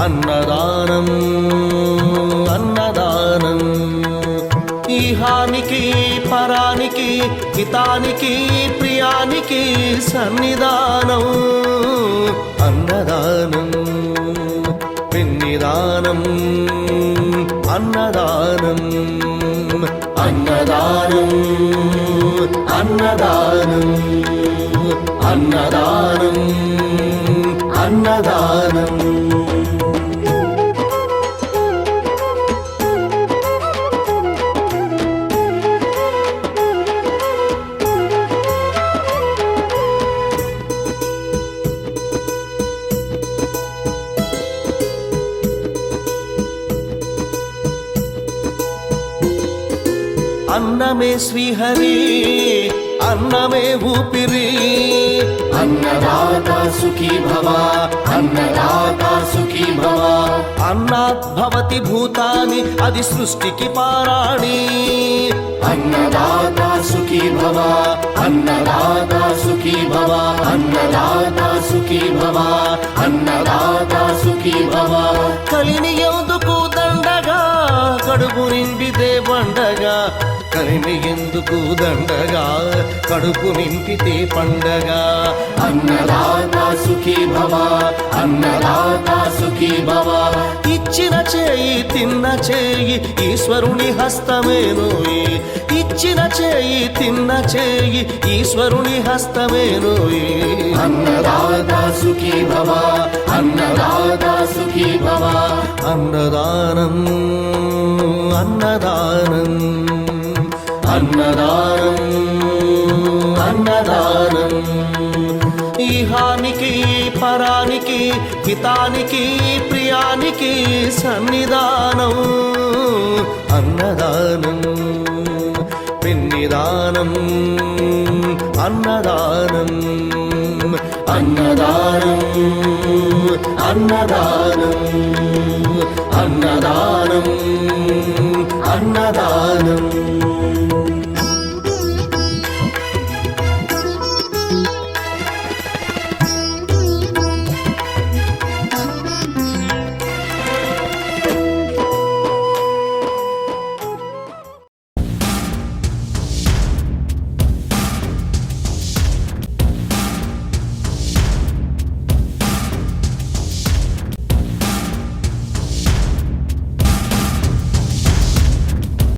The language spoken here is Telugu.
అన్నదానం అన్నదానం అన్నదానం ఈహానికి పరానికి హితానికి ప్రియానికి సన్నిధానం అన్నదానం పిన్నిదానం అన్నదానం అన్నదానం అన్నదానం అన్నదానం అన్నదానం అన్నమే శ్రీహరి అన్నమే ఊపిరి అన్నదాత సుఖీ భవ అన్నదాత సుఖీ భవ అన్నాత్ భవతి భూతాని అది సృష్టికి పారాణి అన్నదాత సుఖీ భవ అన్నదాత సుఖీ భవ అన్నదాత సుఖీ భవ అన్నదాత సుఖీ భవ కలిని ఎందుకు దండగా కడుపు నిండితే పండగా కలిని ఎందుకు దండగా కడుపు నింపితే పండగ అన్నదాత సుఖీ భవ అన్నదాత సుఖీ భవ ఇచ్చిన చేయి తిన్న చేయి ఈశ్వరుని హస్తమేనోయి ఇచ్చిన చేయి తిన్న చేయి ఈశ్వరుని హస్తమేనోయి అన్నదాత సుఖీ భవ అన్నదాత సుఖీ భవ అన్నదానం అన్నదానం అన్నదానం అన్నదానం ఈహానికి పరానికి హితానికి ప్రియానికి సన్నిధానం అన్నదానం పిన్నిదానం అన్నదానం అన్నదానం అన్నదానం అన్నదానం అన్నదానం